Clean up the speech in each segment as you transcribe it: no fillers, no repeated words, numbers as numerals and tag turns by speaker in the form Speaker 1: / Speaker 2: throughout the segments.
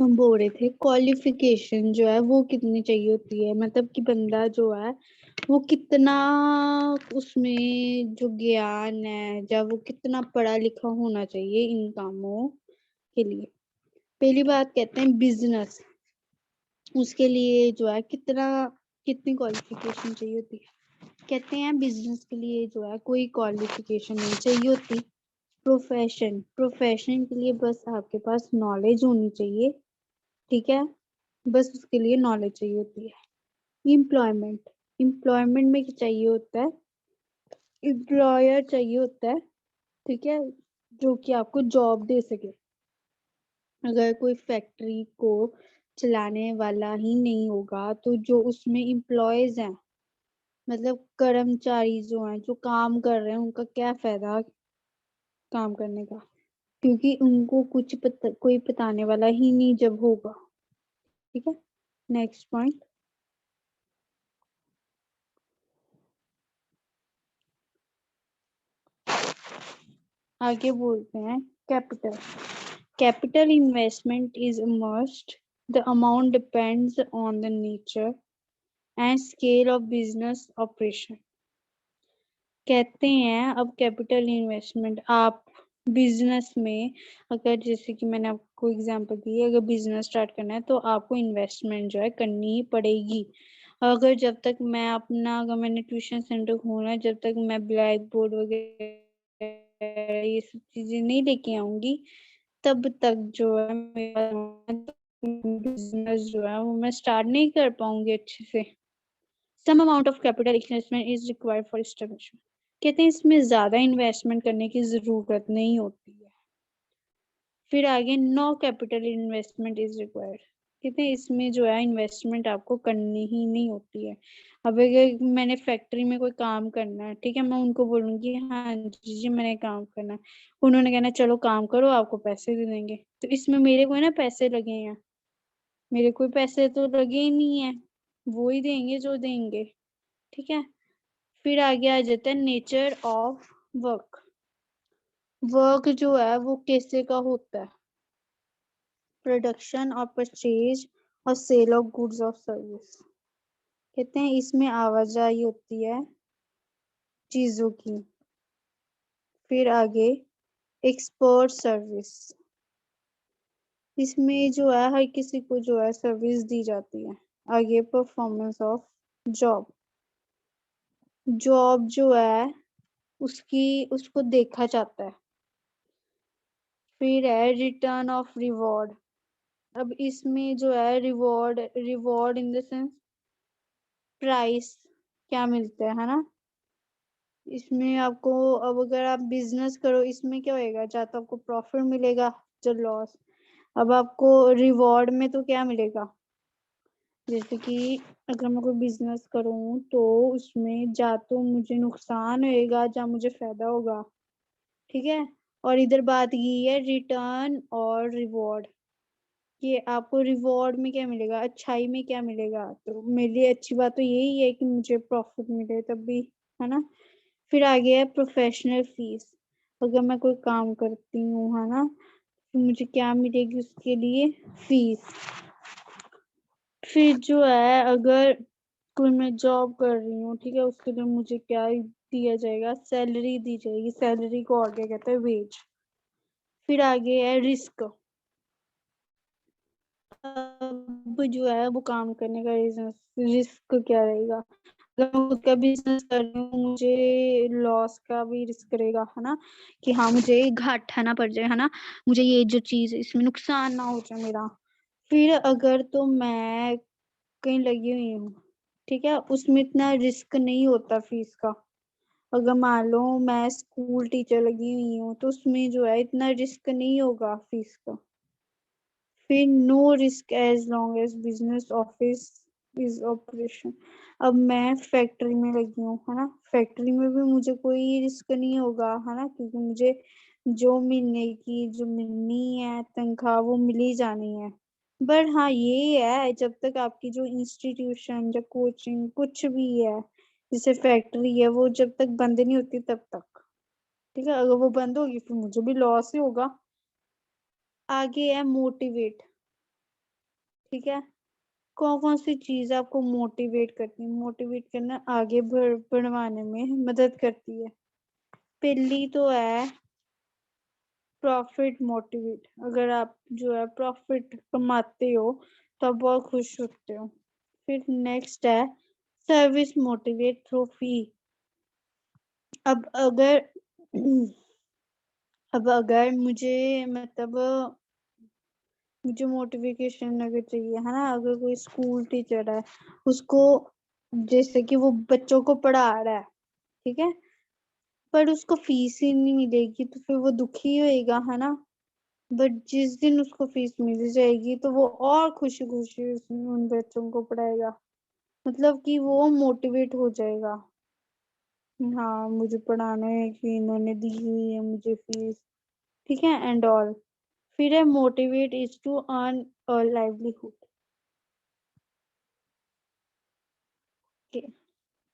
Speaker 1: हम बोल रहे थे क्वालिफिकेशन जो है वो कितनी चाहिए होती है, मतलब कि बंदा जो है वो कितना, उसमें जो ज्ञान है या वो कितना पढ़ा लिखा होना चाहिए इन कामों के लिए। पहली बात कहते हैं बिजनेस, उसके लिए जो है कितनी क्वालिफिकेशन चाहिए होती है। कहते हैं बिजनेस के लिए जो है कोई क्वालिफिकेशन नहीं चाहिए होती। प्रोफेशन के लिए बस आपके पास नॉलेज होनी चाहिए, ठीक है, बस उसके लिए नॉलेज चाहिए होती है। एम्प्लॉयमेंट में क्या चाहिए होता है, एम्प्लॉयर चाहिए होता है, ठीक है, जो कि आपको जॉब दे सके। अगर कोई फैक्ट्री को चलाने वाला ही नहीं होगा तो जो उसमें एम्प्लॉयज हैं, मतलब कर्मचारी जो हैं जो काम कर रहे हैं, उनका क्या फायदा काम करने का, क्योंकि उनको कोई बताने वाला ही नहीं जब होगा। ठीक है, नेक्स्ट पॉइंट। आगे बोलते हैं capital. Capital investment is a must. The amount depends on the nature and scale of business operation. कहते हैं अब कैपिटल इन्वेस्टमेंट आप बिजनेस में, अगर जैसे कि मैंने आपको एग्जांपल दी है, अगर बिजनेस स्टार्ट करना है तो आपको इन्वेस्टमेंट जो है करनी ही पड़ेगी। अगर जब तक मैं अपना, अगर मैंने ट्यूशन सेंटर खोलना है, जब तक मैं ब्लैक बोर्ड वगैरह ये सब चीजें नहीं लेके आऊंगी, तब तक जो है मेरा बिजनेस जो है वो मैं स्टार्ट नहीं कर पाऊंगी अच्छे से। Some amount of capital investment is required for establishment. कहते हैं इसमें ज्यादा इन्वेस्टमेंट करने की जरूरत नहीं होती है। फिर आगे no capital investment is required. कहते हैं इसमें जो है इन्वेस्टमेंट आपको करनी ही नहीं होती है। अब अगर मैंने फैक्ट्री में कोई काम करना है, ठीक है, मैं उनको बोलूंगी हाँ जी मैंने काम करना है, उन्होंने कहना चलो काम करो आपको पैसे दे देंगे, तो इसमें मेरे को ना पैसे लगे हैं, मेरे कोई पैसे तो लगे ही नहीं है, वो ही देंगे जो देंगे। ठीक है, फिर आगे आ जाता है नेचर ऑफ वर्क। वर्क जो है वो कैसे का होता है, प्रोडक्शन और परचेज और सेल ऑफ गुड्स और सर्विस। कहते हैं इसमें आवाजाही होती है चीजों की। फिर आगे एक्सपोर्ट सर्विस, इसमें जो है हर किसी को जो है सर्विस दी जाती है। आगे परफॉर्मेंस ऑफ जॉब, जॉब जो है उसको देखा जाता है। फिर है रिटर्न ऑफ रिवॉर्ड। अब इसमें जो है reward reward in the sense price क्या मिलता है ना। इसमें आपको, अब अगर आप बिजनेस करो इसमें क्या होएगा, या तो आपको प्रॉफिट मिलेगा या लॉस। अब आपको रिवॉर्ड में तो क्या मिलेगा, जैसे कि अगर मैं कोई बिजनेस करूं तो उसमें या तो मुझे नुकसान होएगा या मुझे फायदा होगा। ठीक है, और इधर बात ये है रिटर्न और रिवॉर्ड, कि आपको रिवॉर्ड में क्या मिलेगा, अच्छाई में क्या मिलेगा। तो मेरे लिए अच्छी बात तो यही है कि मुझे प्रॉफिट मिले तब भी, है ना। फिर आगे है प्रोफेशनल फीस। अगर मैं कोई काम करती हूँ, है ना, तो मुझे क्या मिलेगी उसके लिए, फीस। फिर जो है अगर कोई मैं जॉब कर रही हूँ, ठीक है, उसके लिए मुझे क्या दिया जाएगा, सैलरी दी जाएगी। सैलरी को आगे कहते हैं वेज। फिर आगे है रिस्क। अब जो है वो काम करने का रीजन, रिस्क क्या रहेगा, अगर मैं खुद का बिजनेस कर रही हूँ मुझे लॉस का भी रिस्क रहेगा, है ना, कि हाँ मुझे घाटा ना पड़ जाए, है ना, मुझे ये जो चीज इसमें नुकसान ना हो जाए मेरा। फिर अगर तो मैं कहीं लगी हुई हूँ, ठीक है, उसमें इतना रिस्क नहीं होता फीस का। अगर मान लो मैं स्कूल टीचर लगी हुई हूँ तो उसमें जो है इतना रिस्क नहीं होगा फीस का। फिर no risk as long as business office is operation. अब मैं फैक्ट्री में लगी हूँ, है ना, फैक्ट्री में भी मुझे कोई रिस्क नहीं होगा, है ना, क्योंकि मुझे जो मिलनी है तनख्वाह वो मिल ही जानी है। बट हाँ ये है, जब तक आपकी जो इंस्टीट्यूशन या कोचिंग कुछ भी है, जैसे फैक्ट्री है, वो जब तक बंद नहीं होती तब तक, ठीक है, अगर वो बंद होगी फिर मुझे भी लॉस ही होगा। आगे है मोटिवेट। ठीक है। कौन कौन सी चीज आपको मोटिवेट करती है? मोटिवेट करना आगे बढ़वाने में मदद करती है। पहली तो है प्रॉफिट मोटिवेट। अगर आप जो है प्रॉफिट कमाते हो तो आप बहुत खुश होते हो। फिर नेक्स्ट है सर्विस मोटिवेट थ्रू फी। अब अगर मुझे मतलब मुझे मोटिवेशन अगर चाहिए है ना, अगर कोई स्कूल टीचर है, उसको जैसे कि वो बच्चों को पढ़ा रहा है, ठीक है, पर उसको फीस ही नहीं मिलेगी तो फिर वो दुखी होएगा, है ना। बट जिस दिन उसको फीस मिल जाएगी तो वो और खुशी खुशी उन बच्चों को पढ़ाएगा। मतलब कि वो मोटिवेट हो जाएगा, हाँ मुझे पढ़ाना है कि इन्होंने दी हुई है मुझे फीस, ठीक है, एंड ऑल। फिर है motivate is to earn a livelihood.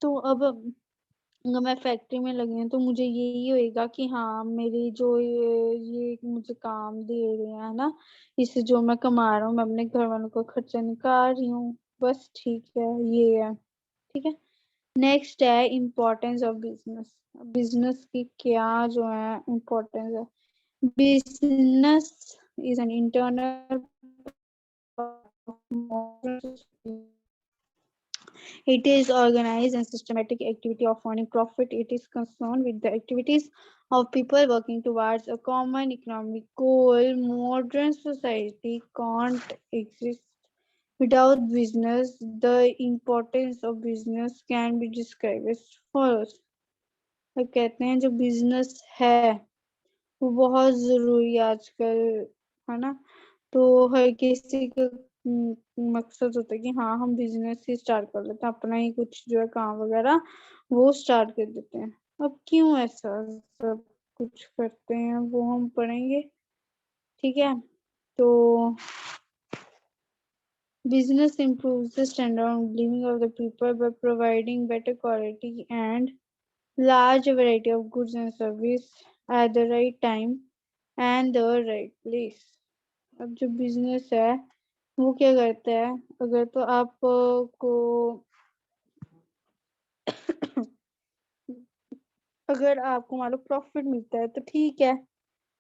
Speaker 1: तो अब अगर मैं फैक्ट्री में लगी हूँ तो मुझे यही होएगा कि हाँ मेरी जो ये मुझे काम दे रहे हैं ना, इससे जो मैं कमा रहा हूँ मैं अपने घर वालों का खर्चा निकाल रही हूँ, बस ठीक है, ये है, ठीक है। नेक्स्ट है इम्पोर्टेंस ऑफ बिजनेस। बिजनेस की क्या जो है इम्पोर्टेंस है। Business is an internal it is organized and systematic activity of earning profit. It is concerned with the activities of people working towards a common economic goal. Modern society can't exist without business. The importance of business can be described as follows. तो कहते हैं जो business है वो बहुत जरूरी है आजकल, है ना। तो हर किसी का मकसद होता है कि हाँ हम बिजनेस ही स्टार्ट कर लेते हैं, अपना ही कुछ जो है काम वगैरह वो स्टार्ट कर देते हैं। अब क्यों ऐसा सब कुछ करते हैं वो हम पढ़ेंगे, ठीक है। तो business improves the standard of living of the people by providing better quality and large variety of goods and service at the right time and the right place। अब जो बिजनेस है वो क्या करता है, अगर तो आपको अगर आपको मान लो प्रॉफिट मिलता है तो ठीक है,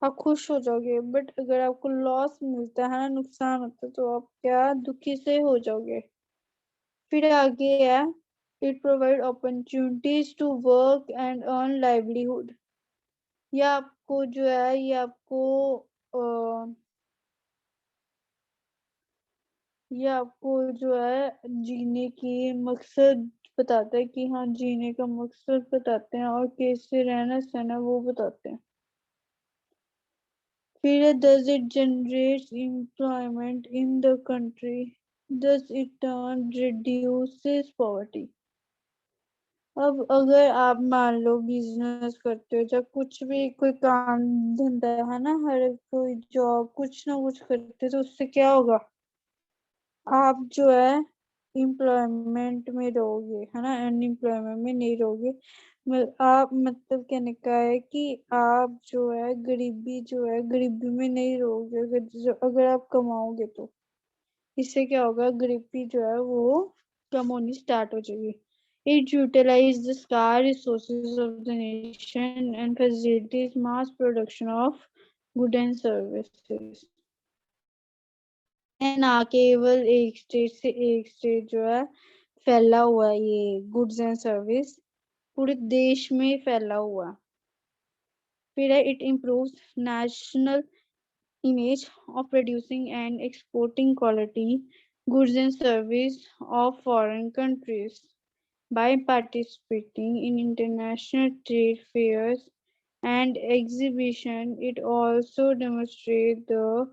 Speaker 1: आप खुश हो जाओगे। बट अगर आपको लॉस मिलता है ना, नुकसान होता है, तो आप क्या दुखी से हो जाओगे। फिर आगे है it provide opportunities to work and earn livelihood. ये आपको जो है ये आपको जो है जीने की मकसद बताता है कि हाँ जीने का मकसद बताते हैं और कैसे रहना सहना वो बताते हैं। फिर does it generate employment in the country, does it turn reduces poverty। अब अगर आप मान लो बिजनेस करते हो या कुछ भी कोई काम धंधा है ना, हर कोई जॉब कुछ ना कुछ करते हो तो उससे क्या होगा, आप जो है एम्प्लॉयमेंट में रहोगे, है ना, अनएम्प्लॉयमेंट में नहीं रहोगे। आप मतलब कहने का है कि आप जो है गरीबी में नहीं रहोगे। अगर आप कमाओगे तो इससे क्या होगा, गरीबी जो है वो कम होनी स्टार्ट हो जाएगी। It utilise the scarce resources of the nation and facilities mass production of good and services. ना केवल एक स्टेट से एक स्टेट जो है फैला हुआ है, ये गुड्स एंड सर्विस पूरे देश में फैला हुआ। फिर है it improves national image of producing and exporting quality goods and service of foreign countries. By participating in international trade fairs and exhibition, it also demonstrates the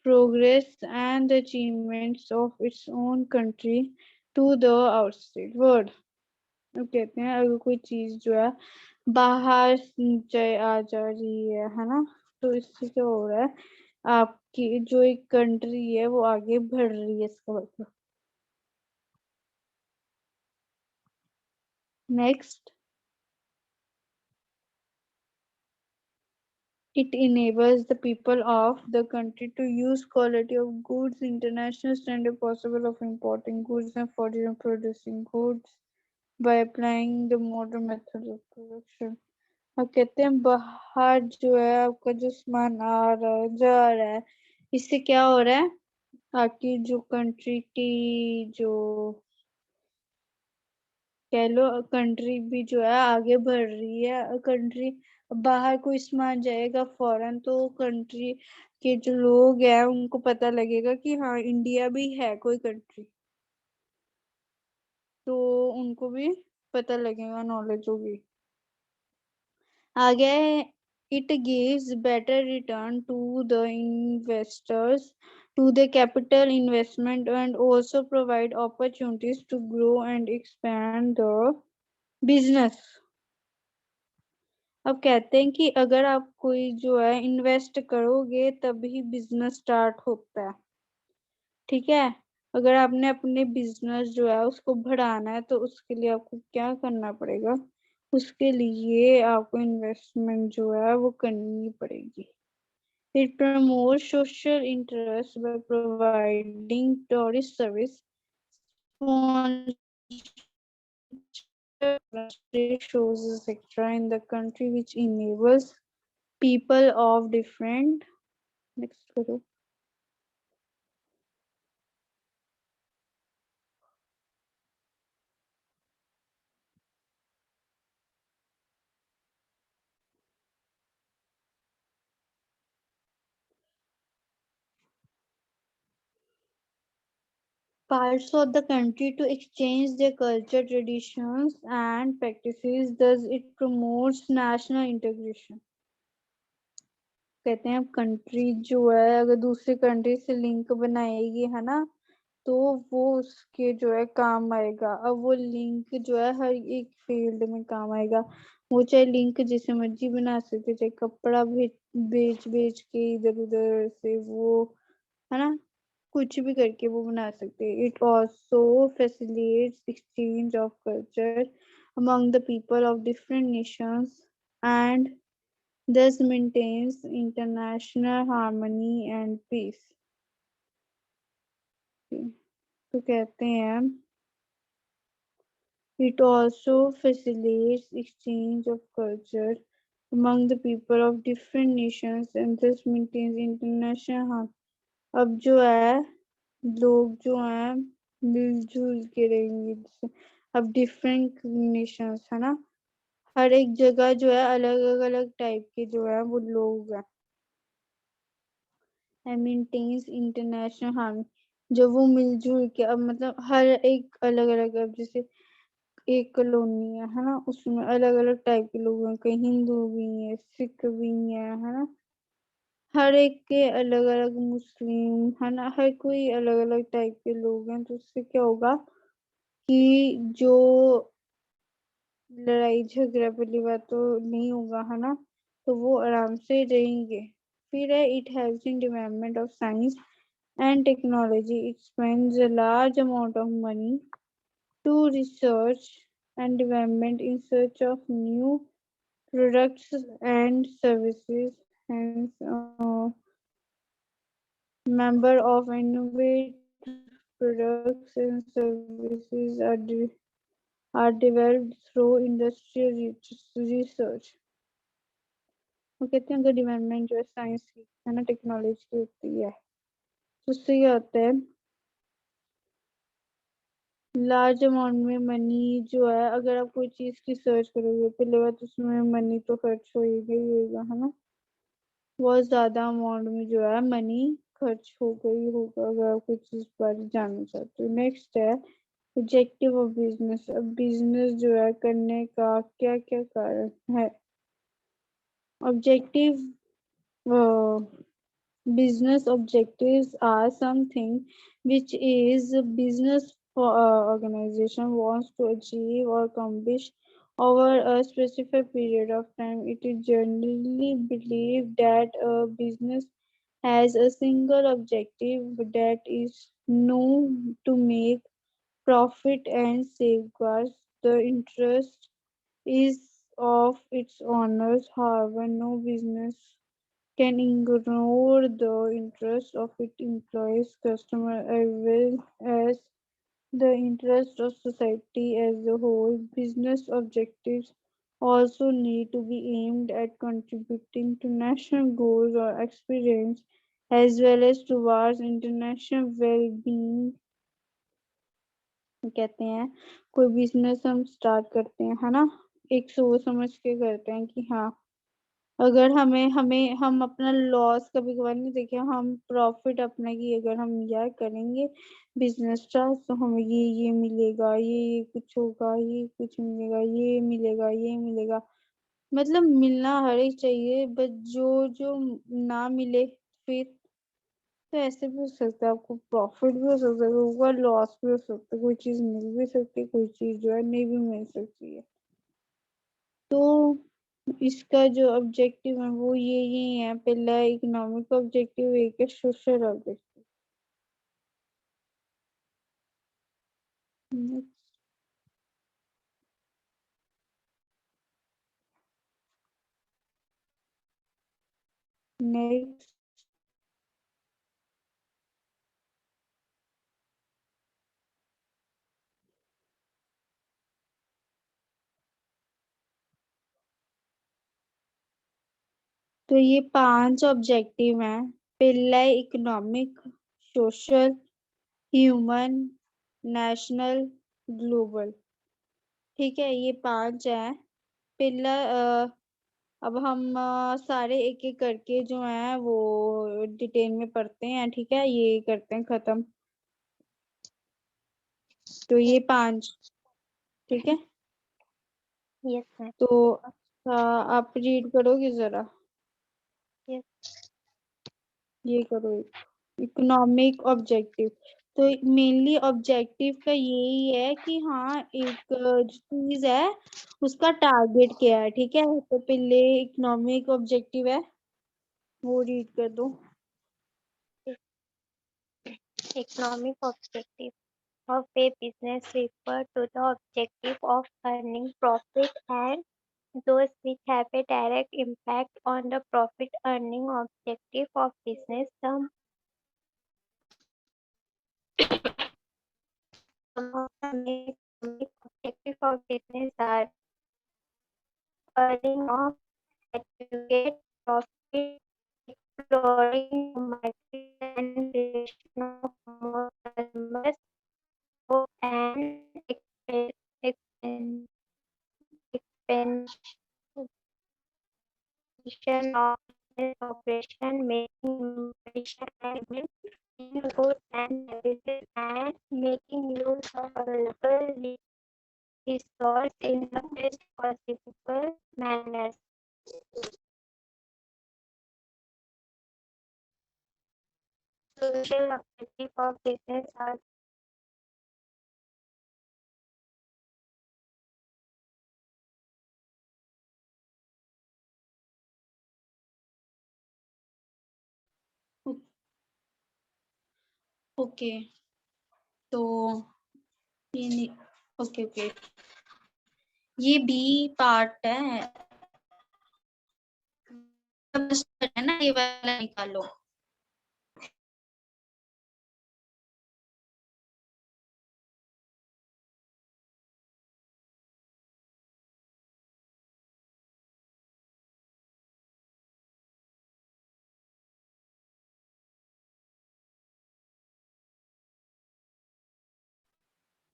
Speaker 1: progress and the achievements of its own country to the outside world। अब कहते हैं अगर कोई चीज जो है बाहर आ जा रही है ना, तो इससे क्या हो रहा है, आपकी जो एक कंट्री है वो आगे बढ़ रही है, इसका मतलब। Next It enables the people of the country to use quality of goods, international standard possible of importing goods and foreign producing goods by applying the modern methods of production. अब कहते हैं बाहर जो है आपका जो सामान आ रहा है जा रहा है, इससे क्या हो रहा है, आपकी जो कंट्री की जो कह लो कंट्री भी जो है आगे बढ़ रही है। कंट्री बाहर कोई सामान जाएगा फॉरेन तो कंट्री के जो लोग हैं उनको पता लगेगा कि हाँ इंडिया भी है कोई कंट्री, तो उनको भी पता लगेगा, नॉलेज होगी। आगे it gives better return to the investors to the capital investment and also provide opportunities to grow and expand the business। अब कहते हैं कि अगर आप कोई जो है इन्वेस्ट करोगे तभी बिजनेस स्टार्ट होता है, ठीक है। अगर आपने अपने बिजनेस जो है उसको बढ़ाना है तो उसके लिए आपको क्या करना पड़ेगा, उसके लिए आपको इन्वेस्टमेंट जो है वो करनी पड़ेगी। It promotes social interest by providing tourist service, shows, etc. in the country, which enables people of different next करो parts of the country to exchange their culture, traditions, and practices. Thus, it promotes national integration। कहते हैं country जो है अगर दूसरी country से link बनाएगी है ना, तो वो उसके जो है काम आएगा। अब वो लिंक जो है हर एक फील्ड में काम आएगा। वो चाहे लिंक जैसे मर्जी बना सकते, चाहे कपड़ा बेच बेच के इधर उधर से वो है ना, कुछ भी करके वो बना सकते हैं। It also facilitates exchange of culture among the people of different nations and thus maintains international harmony and peace। तो कहते हैं it also facilitates exchange of culture among the people of different nations and thus maintains international harmony। अब जो है लोग जो हैं मिलजुल के रहेंगे जैसे, अब डिफरेंट नेशंस है ना, हर एक जगह जो है अलग अलग टाइप के जो है वो लोग हैं and maintains international harmony। जब वो मिलजुल के अब मतलब हर एक अलग अलग, अब जैसे एक कॉलोनी है ना, उसमें अलग अलग टाइप के लोग हैं, कहीं हिंदू भी है, सिख भी है ना, हर एक के अलग अलग, मुस्लिम है ना, हर कोई अलग अलग टाइप के लोग हैं। तो उससे क्या होगा कि जो लड़ाई झगड़ा वाली बात तो नहीं होगा है ना, तो वो आराम से रहेंगे। फिर है it helps in development of science and technology। It spends a large amount of money to research and development in search of new products and services. Hence, number of innovative products and services are developed through industrial research। वो कहते हैं अगर development जो है science की है ना, technology की होती है तो उससे क्या होता है, लार्ज अमाउंट में मनी जो है, अगर आप कोई चीज की सर्च करोगे पहले बात उसमें मनी तो खर्च होएगा ही होएगा है ना, बहुत ज्यादा अमाउंट में जो है मनी खर्च होगा ही होगा अगर आप कोई चीज बारे जानना चाहते हो। नेक्स्ट है ऑब्जेक्टिव ऑफ बिजनेस। अब बिजनेस जो है करने का क्या क्या कारण है। Objective business objectives are something which is a business organization wants to achieve or accomplish over a specific period of time. It is generally believed that a business has a single objective, that is known to make profit and safeguard the interest is of its owners. However, no business can ignore the interests of its employees, customer, as well as the interest of society as a whole. Business objectives also need to be aimed at contributing to national goals or experience as well as towards international well-being. कहते हैं कोई business हम start करते हैं, है ना, एक सोच समझ के करते हैं कि हाँ, अगर हमें हमें हम अपना लॉस कभी कभार नहीं देखे, हम प्रॉफिट अपना की अगर हम यार करेंगे बिजनेस स्टार्ट तो हमें ये मिलेगा, ये कुछ होगा, ये कुछ मिलेगा, ये मिलेगा, ये मिलेगा, मतलब मिलना हर एक चाहिए, बट जो जो ना मिले फिर तो ऐसे भी हो सकता है, आपको प्रॉफिट भी हो सकता है, होगा लॉस भी हो सकता है, कोई चीज मिल भी सकती है, कोई चीज जो है नहीं भी मिल सकती है। तो इसका जो ऑब्जेक्टिव है वो ये है, पहला इकोनॉमिक ऑब्जेक्टिव, एक है सोशल ऑब्जेक्टिव। नेक्स्ट, तो ये 5 ऑब्जेक्टिव हैं। पहला है economic, social, human, national, global. ठीक है, ये 5 है। पहला अब हम सारे एक एक करके जो है वो डिटेल में पढ़ते हैं, ठीक है, ये करते हैं खत्म। तो ये 5, ठीक है।
Speaker 2: Yes sir.
Speaker 1: तो आप रीड करोगे जरा,
Speaker 2: यस।
Speaker 1: ये करो, इकोनॉमिक ऑब्जेक्टिव। तो मेनली ऑब्जेक्टिव का यही है कि हाँ, एक चीज है उसका टारगेट क्या है, ठीक है। तो पहले इकोनॉमिक ऑब्जेक्टिव है, वो रीड कर दो।
Speaker 2: Economic objective of a business refer to the objective of earning profit and those which have a direct impact on the profit earning objective of business. Some of the main economic objective of business are earning of aggregate profit, exploring the market and creation of more customers, and expansion of business operation, making innovation and in goods and services, and making use of available resources in the best possible manner. Social objective of business are
Speaker 1: okay, तो ये नहीं, okay okay, ये B part है ना, ये वाला निकालो।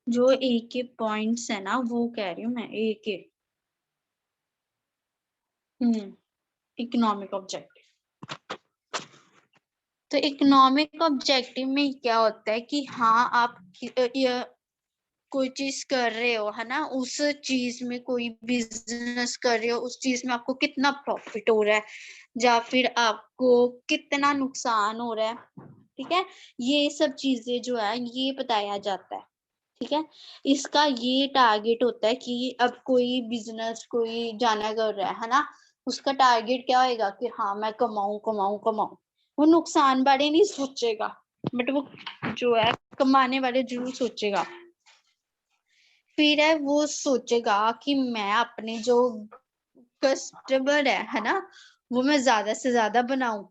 Speaker 1: जो ए के पॉइंट्स है ना, वो कह रही हूँ मैं, ए के इकोनॉमिक ऑब्जेक्टिव। तो इकोनॉमिक ऑब्जेक्टिव में क्या होता है कि हाँ, आप कोई चीज कर रहे हो, है ना, उस चीज में कोई बिजनेस कर रहे हो, उस चीज में आपको कितना प्रॉफिट हो रहा है या फिर आपको कितना नुकसान हो रहा है, ठीक है, ये सब चीजें जो है ये बताया जाता है, ठीक है। इसका ये टारगेट होता है कि अब कोई बिजनेस कोई जाना कर रहा है ना, उसका टारगेट क्या होएगा कि हाँ, मैं कमाऊं कमाऊं कमाऊं, वो नुकसान बारे नहीं सोचेगा, बट वो जो है कमाने वाले जरूर सोचेगा। फिर है वो सोचेगा कि मैं अपने जो कस्टमर है ना, वो मैं ज्यादा से ज्यादा बनाऊं।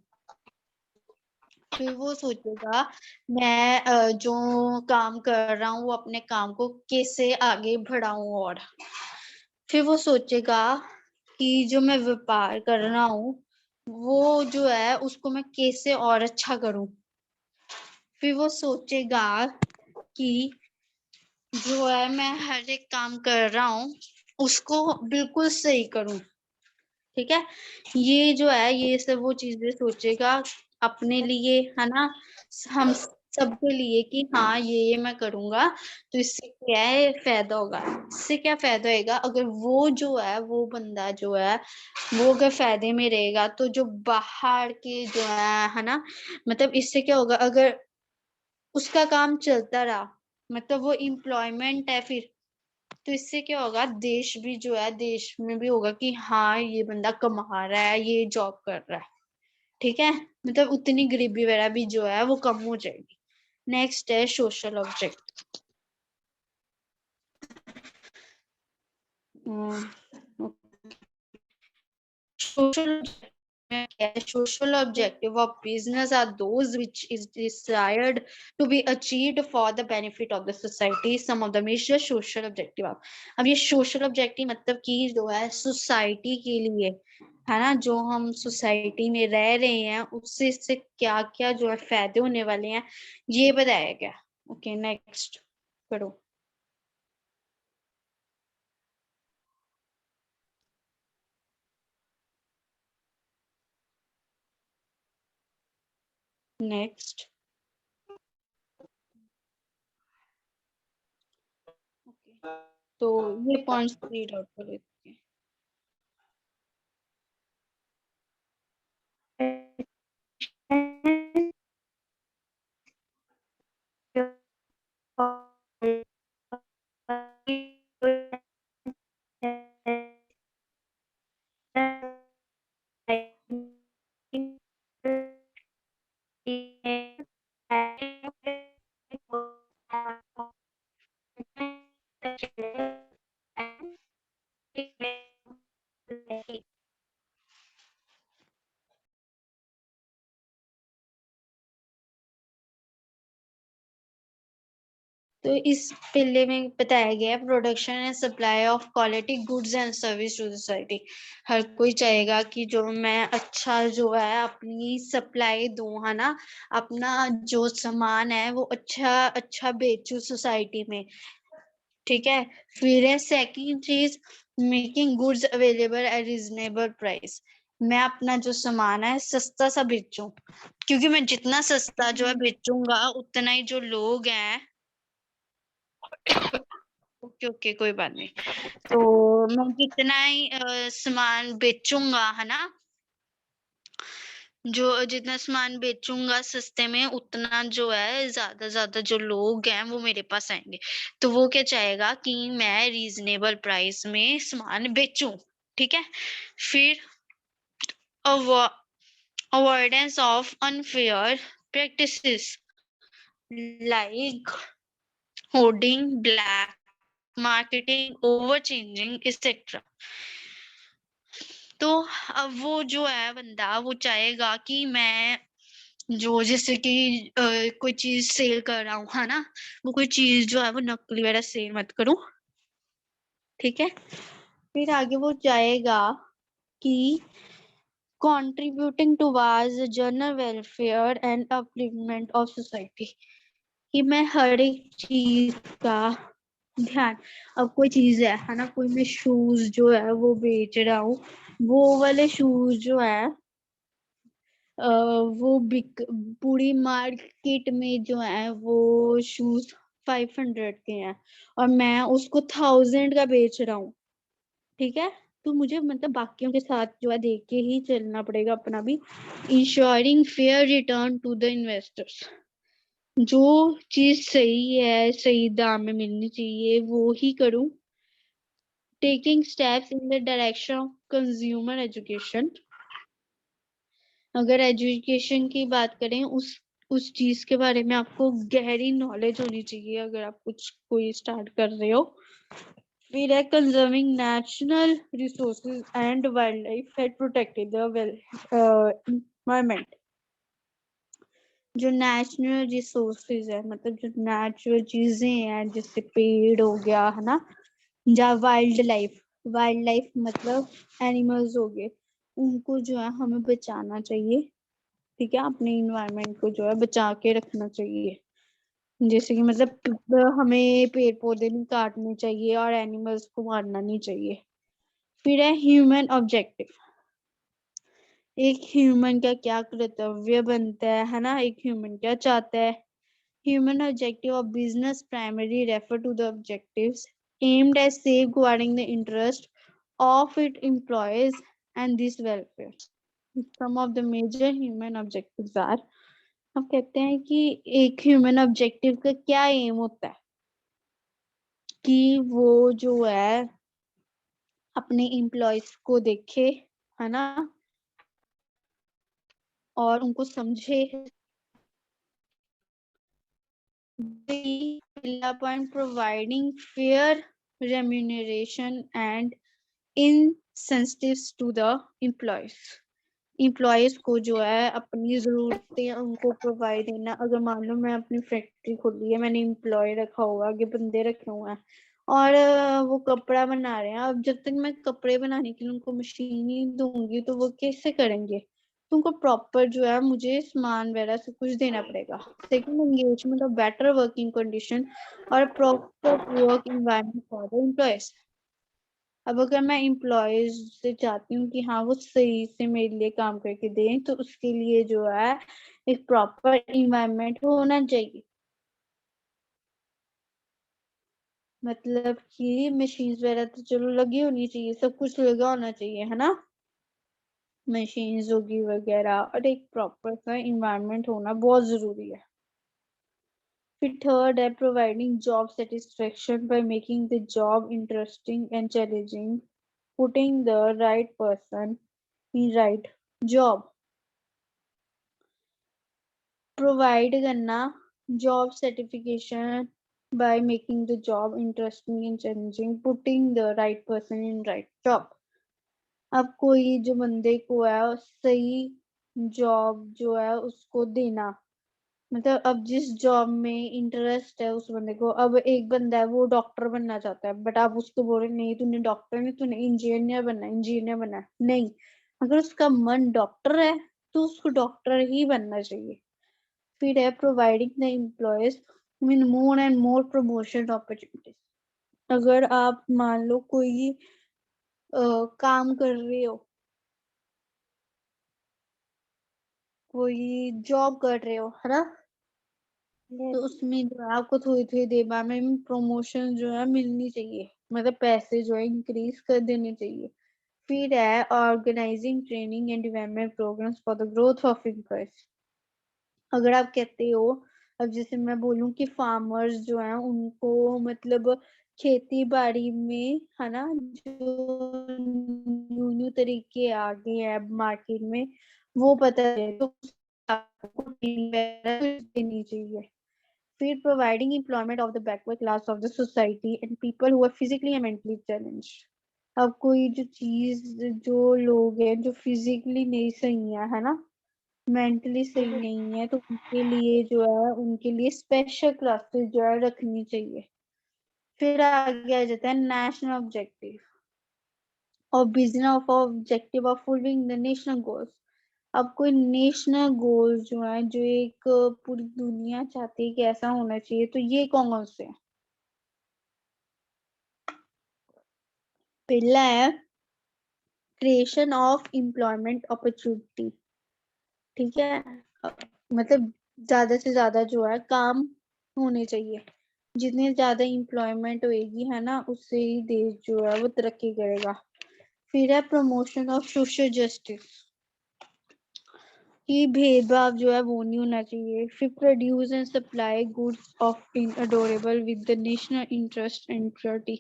Speaker 1: फिर वो सोचेगा मैं जो काम कर रहा हूँ वो अपने काम को कैसे आगे बढ़ाऊं। और फिर वो सोचेगा कि जो मैं व्यापार कर रहा हूँ वो जो है उसको मैं कैसे और अच्छा करूं। फिर वो सोचेगा कि जो है मैं हर एक काम कर रहा हूँ उसको बिल्कुल सही करूं। ठीक है, ये जो है ये सब वो चीजें सोचेगा अपने लिए, है ना, हम सबके लिए कि हाँ ये मैं करूंगा तो इससे क्या है फायदा होगा। इससे क्या फायदा होगा, अगर वो जो है वो बंदा जो है वो अगर फायदे में रहेगा तो जो बाहर के जो है ना, मतलब इससे क्या होगा अगर उसका काम चलता रहा, मतलब वो एम्प्लॉयमेंट है फिर, तो इससे क्या होगा देश भी जो है देश में भी होगा कि हाँ ये बंदा कमा रहा है, ये जॉब कर रहा है। ठीक है, मतलब उतनी गरीबी वगैरह भी जो है वो कम हो जाएगी। नेक्स्ट है social object. Social objective of business are those which is desired to be achieved for the benefit of the society. Some of the major social objective are, अब ये social objective मतलब कि जो है सोसाइटी के लिए, है ना, जो हम सोसाइटी में रह रहे हैं उससे इससे क्या क्या जो है फायदे होने वाले हैं ये बताया गया। ओके नेक्स्ट करो। नेक्स्ट तो ये पॉइंट्स रीड आउट कर लेते हैं। तो इस पिल्ले में बताया गया है production and supply of quality goods and service to society. हर कोई चाहेगा कि जो मैं अच्छा जो है अपनी सप्लाई दूं, है ना, अपना जो सामान है वो अच्छा अच्छा बेचूं सोसाइटी में। ठीक है, फिर है सेकंड चीज making goods available at reasonable price. मैं अपना जो सामान है सस्ता सा बेचूं, क्योंकि मैं जितना सस्ता जो है बेचूंगा उतना ही जो लोग हैं ओके ओके कोई बात नहीं, तो मैं जितना ही सामान बेचूंगा, है ना, जो जितना सामान बेचूंगा सस्ते में उतना जो है ज्यादा जो लोग हैं वो मेरे पास आएंगे। तो वो क्या चाहेगा कि मैं रीजनेबल प्राइस में सामान बेचूं। ठीक है, फिर avoidance of unfair practices like hoarding, black marketing, over changing etcetera. तो अब वो जो है बंदा वो चाहेगा कि मैं जो जैसे कि कोई चीज सेल कर रहा हूँ, है ना, वो कोई चीज जो है वो नकली वगैरह सेल मत करूं। ठीक है, फिर आगे वो चाहेगा कि contributing towards the general welfare and upliftment of society, कि मैं हर एक चीज का ध्यान, अब कोई चीज है ना, कोई मैं शूज जो है वो बेच रहा हूँ, वो वाले शूज जो है वो बिक पूरी मार्केट में जो है वो शूज 500 के हैं और मैं उसको 1000 का बेच रहा हूँ। ठीक है, तो मुझे मतलब बाकियों के साथ जो है देख के ही चलना पड़ेगा अपना भी। Ensuring fair return to the investors, जो चीज सही है सही दाम में मिलनी चाहिए वो ही करूं। Taking steps in the direction of consumer education, अगर एजुकेशन की बात करें उस चीज के बारे में आपको गहरी नॉलेज होनी चाहिए अगर आप कुछ कोई स्टार्ट कर रहे हो। फिर है conserving natural resources and wild life had protected the environment. जो नेचुरल रिसोर्सेज है मतलब जो नेचुरल चीजें हैं जैसे पेड़ हो गया है ना, या वाइल्ड लाइफ मतलब एनिमल्स हो गए, उनको जो है हमें बचाना चाहिए। ठीक है, अपने इन्वायरमेंट को जो है बचा के रखना चाहिए। जैसे कि मतलब हमें पेड़ पौधे नहीं काटने चाहिए और एनिमल्स को मारना नहीं चाहिए। फिर है ह्यूमन ऑब्जेक्टिव। एक ह्यूमन का क्या कर्तव्य बनता है ना, एक ह्यूमन क्या चाहता है। Human objective of business primarily refer to the objectives aimed at safeguarding the interest of its employees and this welfare. Some of the major human objectives are, हम कहते हैं कि एक ह्यूमन ऑब्जेक्टिव का क्या एम होता है कि वो जो है अपने एम्प्लॉयज को देखे है ना और उनको समझे। पहला point, providing fair remuneration and incentives to the employees को जो है अपनी जरूरतें उनको प्रोवाइड देना। अगर मान लो मैं अपनी फैक्ट्री खोली है, मैंने एम्प्लॉय रखा हुआ, आगे बंदे रखे हुए हैं और वो कपड़ा बना रहे हैं। अब जब तक मैं कपड़े बनाने के लिए उनको मशीन ही दूंगी तो वो कैसे करेंगे? तो उनको प्रॉपर जो है मुझे सामान वगैरह सब कुछ देना पड़ेगा। Second, engagement of better working condition और proper work environment for the employees. अब अगर मैं एम्प्लॉयज से चाहती हूँ कि हाँ वो सही से मेरे लिए काम करके दें तो उसके लिए जो है एक प्रॉपर इन्वायरमेंट होना चाहिए। मतलब कि मशीन्स वगैरह तो चलो लगी होनी चाहिए, सब कुछ लगा होना चाहिए है ना, मशीन्स होगी वगैरह, और एक प्रॉपर सा इन्वायरमेंट होना बहुत जरूरी है। फिर थर्ड है providing job satisfaction by making the job interesting and challenging, putting the right person in right job. Provide करना job certification by making the job interesting and challenging, putting the right person in right job। अब कोई जो बंदे को है सही job जो है उसको देना, मतलब अब जिस जॉब में इंटरेस्ट है उस बंदे को। अब एक बंदा है वो डॉक्टर बनना चाहता है बट आप उसको बोल रहे नहीं तूने डॉक्टर नहीं, तूने इंजीनियर बनना है। नहीं, अगर उसका मन डॉक्टर है तो उसको डॉक्टर ही बनना चाहिए। फिर है providing the employees with more and more promotion opportunities. अगर आप मान लो कोई काम कर रहे हो, कोई जॉब कर रहे हो है ना, तो उसमें जो है आपको थोड़ी थोड़ी देर बाद में प्रमोशन जो है मिलनी चाहिए, मतलब पैसे जो है इंक्रीज कर देने चाहिए। फिर है organising training and development programmes for the growth of employees. अगर आप कहते हो, अब जैसे मैं बोलूं कि फार्मर्स जो हैं उनको मतलब खेती बाड़ी में है ना जो न्यू न्यू तरीके आ गए हैं मार्केट में वो पता है तो आपको ट्रेनिंग वगैरह देनी चाहिए। फिर providing employment of the backward class of the society and people who are physically and mentally challenged. अब कोई जो चीज जो लोग हैं जो फिजिकली नहीं सही है ना, मेंटली सही नहीं है, तो उनके लिए जो है उनके लिए स्पेशल क्लासेस जो है रखनी चाहिए। फिर आगे आ जाता है नेशनल ऑब्जेक्टिव और business of objective of fulfilling the national goals. अब कोई नेशनल गोल जो है जो एक पूरी दुनिया चाहती है कि ऐसा होना चाहिए, तो ये कौन कौन से हैं? पहला है क्रिएशन ऑफ एम्प्लॉयमेंट अपॉर्चुनिटी। ठीक है, मतलब ज्यादा से ज्यादा जो है काम होने चाहिए। जितनी ज्यादा एम्प्लॉयमेंट होएगी है ना उससे ही देश जो है वो तरक्की करेगा। फिर है प्रमोशन ऑफ सोशल जस्टिस, कि भेदभाव जो है वो नहीं होना चाहिए। फिर produce and supply goods of in adorable with the national interest and purity,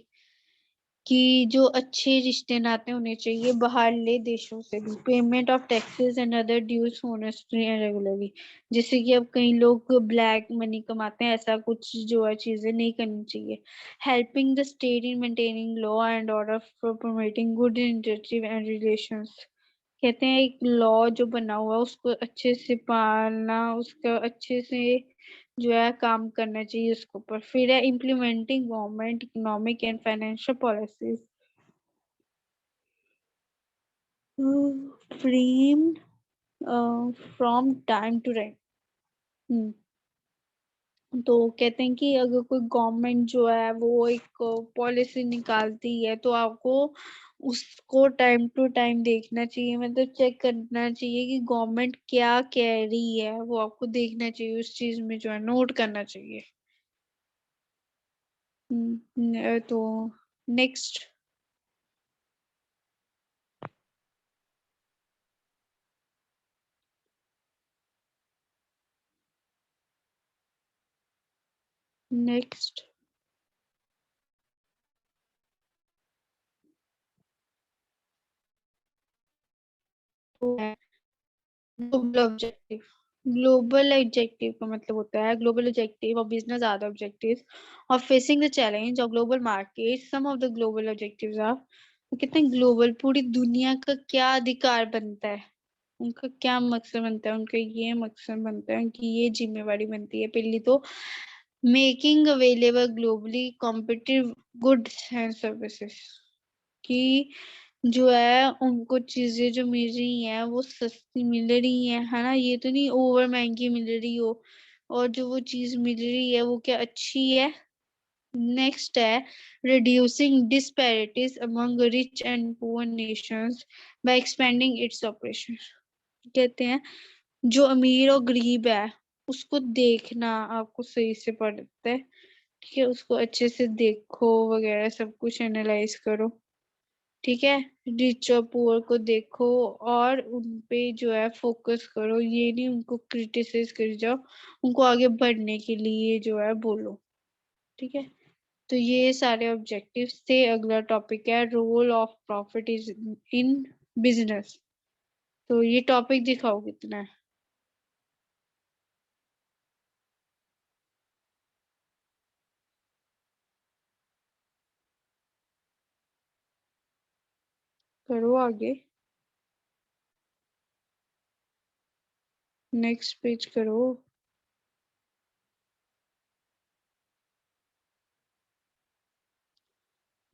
Speaker 1: कि जो अच्छे रिश्ते नाते होने चाहिए बाहरले देशों से भी। Payment of taxes and other dues honestly and regularly, जैसे कि अब कई लोग ब्लैक मनी कमाते हैं, ऐसा कुछ जो है चीजें नहीं करनी चाहिए। Helping the state in maintaining law and order for promoting good interactive and relations. कहते हैं एक लॉ जो बना हुआ है उसको अच्छे से पालना, उसका अच्छे से जो है काम करना चाहिए उसके ऊपर। फिर है implementing government economic and financial policies framed from time to time। तो कहते हैं कि अगर कोई गवर्नमेंट जो है वो एक पॉलिसी निकालती है तो आपको उसको टाइम टू टाइम देखना चाहिए, मतलब चेक करना चाहिए कि गवर्नमेंट क्या कह रही है, वो आपको देखना चाहिए, उस चीज में जो है नोट करना चाहिए। तो next. Next global objective. Global objective का मतलब होता है global objective of business are the objectives of facing the challenge of global market. Some of the global objectives are, वो कहते हैं ग्लोबल पूरी दुनिया का क्या अधिकार बनता है, उनका क्या मकसद बनता है, उनका ये मकसद बनता है, उनकी ये जिम्मेवारी बनती है। पहली तो making available globally competitive goods and services, कि जो है उनको चीजें जो मिल रही हैं वो सस्ती मिल रही है ना, ये तो नहीं ओवर महंगी मिल रही हो, और जो वो चीज मिल रही है वो क्या अच्छी है। नेक्स्ट है reducing disparities among rich and poor nations by expanding its operation। कहते हैं जो अमीर और गरीब है उसको देखना आपको सही से पड़ता है, ठीक है, उसको अच्छे से देखो वगैरह सब कुछ एनालाइज करो, ठीक है। रिच और पुअर को देखो और उन पे जो है फोकस करो, ये नहीं उनको क्रिटिसाइज कर जाओ, उनको आगे बढ़ने के लिए जो है बोलो, ठीक है। तो ये सारे ऑब्जेक्टिव्स थे। अगला टॉपिक है role of profit is in business. तो ये टॉपिक दिखाओ कितना है। करो आगे, नेक्स्ट पेज करो।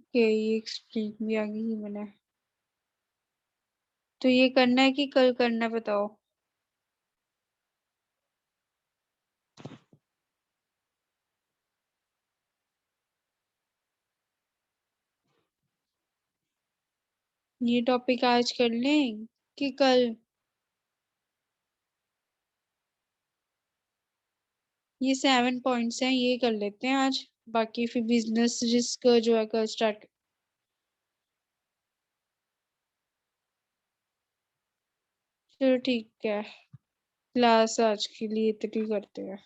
Speaker 1: ओके, ये एक्सप्लेन भी आगे ही बना है। तो ये करना है कि कल करना है बताओ। ये टॉपिक आज कर लें कि कल। ये 7 पॉइंट्स हैं, ये कर लेते हैं आज, बाकी फिर बिजनेस रिस्क जो है कल स्टार्ट। चलो ठीक है, क्लास आज के लिए इतनी करते हैं।